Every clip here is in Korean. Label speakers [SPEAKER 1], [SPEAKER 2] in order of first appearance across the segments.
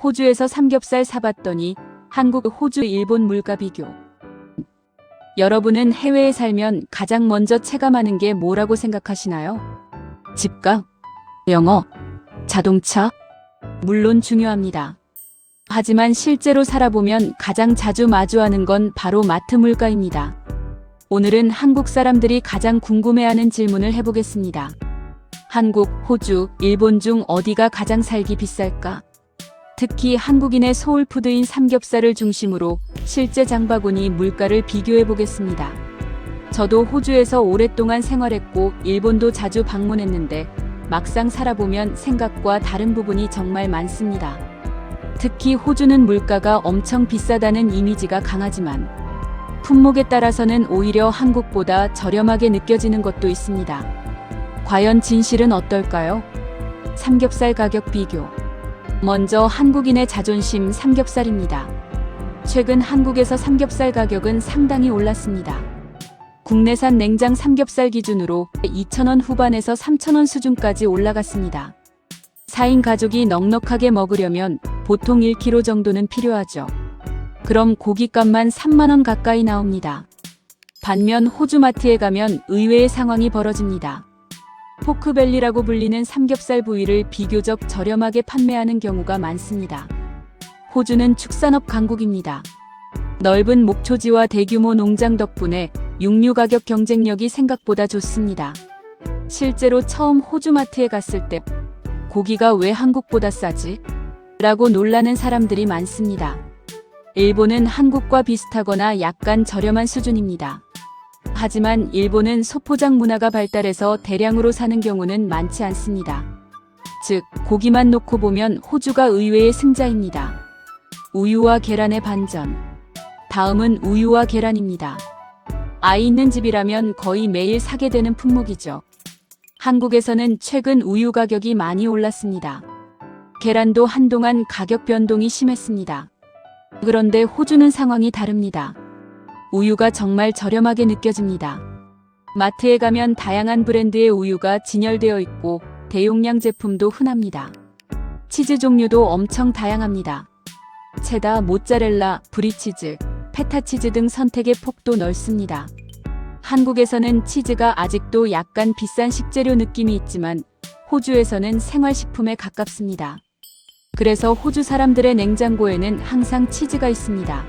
[SPEAKER 1] 호주에서 삼겹살 사봤더니 한국, 호주, 일본 물가 비교. 여러분은 해외에 살면 가장 먼저 체감하는 게 뭐라고 생각하시나요? 집값? 영어? 자동차? 물론 중요합니다. 하지만 실제로 살아보면 가장 자주 마주하는 건 바로 마트 물가입니다. 오늘은 한국 사람들이 가장 궁금해하는 질문을 해보겠습니다. 한국, 호주, 일본 중 어디가 가장 살기 비쌀까? 특히 한국인의 소울푸드인 삼겹살을 중심으로 실제 장바구니 물가를 비교해 보겠습니다. 저도 호주에서 오랫동안 생활했고 일본도 자주 방문했는데 막상 살아보면 생각과 다른 부분이 정말 많습니다. 특히 호주는 물가가 엄청 비싸다는 이미지가 강하지만 품목에 따라서는 오히려 한국보다 저렴하게 느껴지는 것도 있습니다. 과연 진실은 어떨까요? 삼겹살 가격 비교. 먼저 한국인의 자존심 삼겹살입니다. 최근 한국에서 삼겹살 가격은 상당히 올랐습니다. 국내산 냉장 삼겹살 기준으로 2,000원 후반에서 3,000원 수준까지 올라갔습니다. 4인 가족이 넉넉하게 먹으려면 보통 1kg 정도는 필요하죠. 그럼 고깃값만 3만 원 가까이 나옵니다. 반면 호주 마트에 가면 의외의 상황이 벌어집니다. 포크벨리라고 불리는 삼겹살 부위를 비교적 저렴하게 판매하는 경우가 많습니다. 호주는 축산업 강국입니다. 넓은 목초지와 대규모 농장 덕분에 육류 가격 경쟁력이 생각보다 좋습니다. 실제로 처음 호주 마트에 갔을 때 고기가 왜 한국보다 싸지? 라고 놀라는 사람들이 많습니다. 일본은 한국과 비슷하거나 약간 저렴한 수준입니다. 하지만 일본은 소포장 문화가 발달해서 대량으로 사는 경우는 많지 않습니다. 즉, 고기만 놓고 보면 호주가 의외의 승자입니다. 우유와 계란의 반전. 다음은 우유와 계란입니다. 아이 있는 집이라면 거의 매일 사게 되는 품목이죠. 한국에서는 최근 우유 가격이 많이 올랐습니다. 계란도 한동안 가격 변동이 심했습니다. 그런데 호주는 상황이 다릅니다. 우유가 정말 저렴하게 느껴집니다. 마트에 가면 다양한 브랜드의 우유가 진열되어 있고 대용량 제품도 흔합니다. 치즈 종류도 엄청 다양합니다. 체다, 모짜렐라, 브리치즈, 페타치즈 등 선택의 폭도 넓습니다. 한국에서는 치즈가 아직도 약간 비싼 식재료 느낌이 있지만 호주에서는 생활식품에 가깝습니다. 그래서 호주 사람들의 냉장고에는 항상 치즈가 있습니다.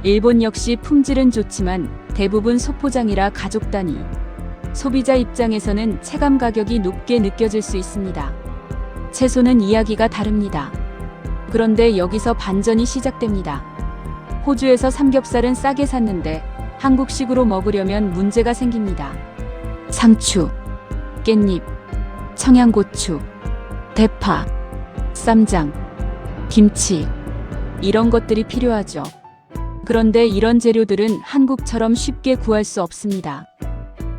[SPEAKER 1] 일본 역시 품질은 좋지만 대부분 소포장이라 가족 단위. 소비자 입장에서는 체감 가격이 높게 느껴질 수 있습니다. 채소는 이야기가 다릅니다. 그런데 여기서 반전이 시작됩니다. 호주에서 삼겹살은 싸게 샀는데 한국식으로 먹으려면 문제가 생깁니다. 상추, 깻잎, 청양고추, 대파, 쌈장, 김치, 이런 것들이 필요하죠. 그런데 이런 재료들은 한국처럼 쉽게 구할 수 없습니다.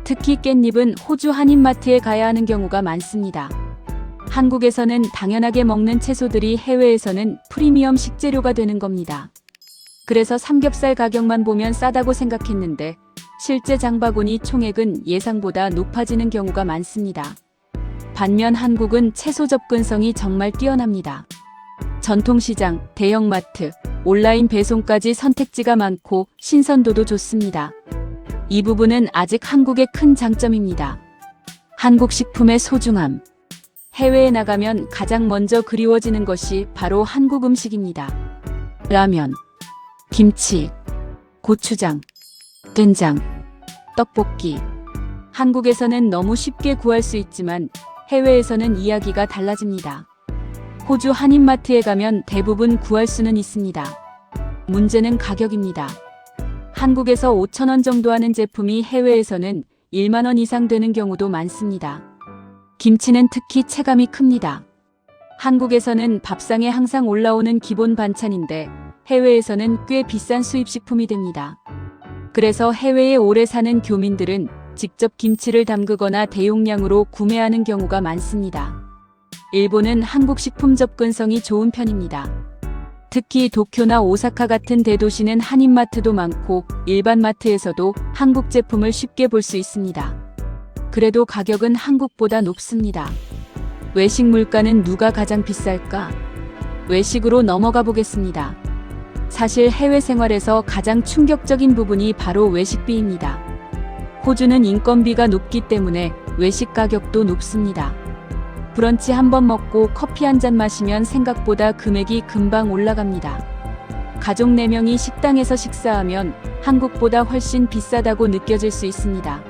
[SPEAKER 1] 특히 깻잎은 호주 한인마트에 가야 하는 경우가 많습니다. 한국에서는 당연하게 먹는 채소들이 해외에서는 프리미엄 식재료가 되는 겁니다. 그래서 삼겹살 가격만 보면 싸다고 생각했는데 실제 장바구니 총액은 예상보다 높아지는 경우가 많습니다. 반면 한국은 채소 접근성이 정말 뛰어납니다. 전통시장, 대형마트, 온라인 배송까지 선택지가 많고 신선도도 좋습니다. 이 부분은 아직 한국의 큰 장점입니다. 한국 식품의 소중함. 해외에 나가면 가장 먼저 그리워지는 것이 바로 한국 음식입니다. 라면, 김치, 고추장, 된장, 떡볶이. 한국에서는 너무 쉽게 구할 수 있지만 해외에서는 이야기가 달라집니다. 호주 한인마트에 가면 대부분 구할 수는 있습니다. 문제는 가격입니다. 한국에서 5,000원 정도 하는 제품이 해외에서는 1만 원 이상 되는 경우도 많습니다. 김치는 특히 체감이 큽니다. 한국에서는 밥상에 항상 올라오는 기본 반찬인데 해외에서는 꽤 비싼 수입식품이 됩니다. 그래서 해외에 오래 사는 교민들은 직접 김치를 담그거나 대용량으로 구매하는 경우가 많습니다. 일본은 한국 식품 접근성이 좋은 편입니다. 특히 도쿄나 오사카 같은 대도시는 한인마트도 많고 일반 마트에서도 한국 제품을 쉽게 볼 수 있습니다. 그래도 가격은 한국보다 높습니다. 외식 물가는 누가 가장 비쌀까? 외식으로 넘어가 보겠습니다. 사실 해외 생활에서 가장 충격적인 부분이 바로 외식비입니다. 호주는 인건비가 높기 때문에 외식 가격도 높습니다. 브런치 한 번 먹고 커피 한 잔 마시면 생각보다 금액이 금방 올라갑니다. 가족 4명이 식당에서 식사하면 한국보다 훨씬 비싸다고 느껴질 수 있습니다.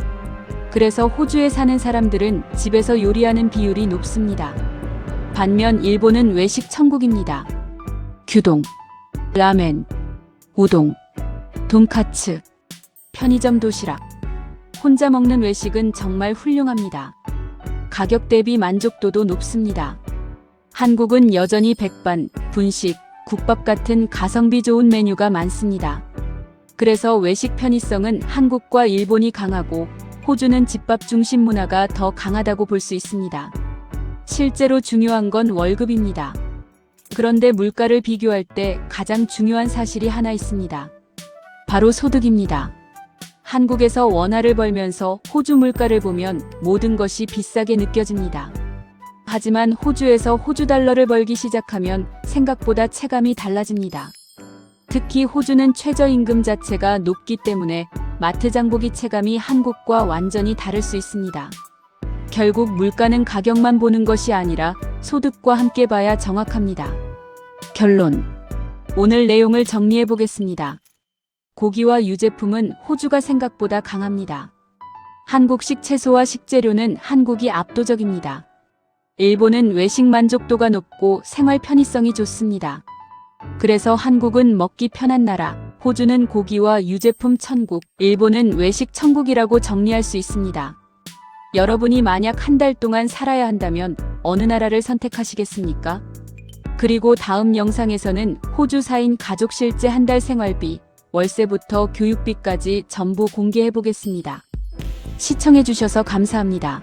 [SPEAKER 1] 그래서 호주에 사는 사람들은 집에서 요리하는 비율이 높습니다. 반면 일본은 외식 천국입니다. 규동, 라멘, 우동, 돈카츠, 편의점 도시락. 혼자 먹는 외식은 정말 훌륭합니다. 가격 대비 만족도도 높습니다. 한국은 여전히 백반, 분식, 국밥 같은 가성비 좋은 메뉴가 많습니다. 그래서 외식 편의성은 한국과 일본이 강하고 호주는 집밥 중심 문화가 더 강하다고 볼 수 있습니다. 실제로 중요한 건 월급입니다. 그런데 물가를 비교할 때 가장 중요한 사실이 하나 있습니다. 바로 소득입니다. 한국에서 원화를 벌면서 호주 물가를 보면 모든 것이 비싸게 느껴집니다. 하지만 호주에서 호주 달러를 벌기 시작하면 생각보다 체감이 달라집니다. 특히 호주는 최저임금 자체가 높기 때문에 마트 장보기 체감이 한국과 완전히 다를 수 있습니다. 결국 물가는 가격만 보는 것이 아니라 소득과 함께 봐야 정확합니다. 결론. 오늘 내용을 정리해 보겠습니다. 고기와 유제품은 호주가 생각보다 강합니다. 한국식 채소와 식재료는 한국이 압도적입니다. 일본은 외식 만족도가 높고 생활 편의성이 좋습니다. 그래서 한국은 먹기 편한 나라, 호주는 고기와 유제품 천국, 일본은 외식 천국이라고 정리할 수 있습니다. 여러분이 만약 한 달 동안 살아야 한다면 어느 나라를 선택하시겠습니까? 그리고 다음 영상에서는 호주 사인 가족 실제 한 달 생활비, 월세부터 교육비까지 전부 공개해 보겠습니다. 시청해 주셔서 감사합니다.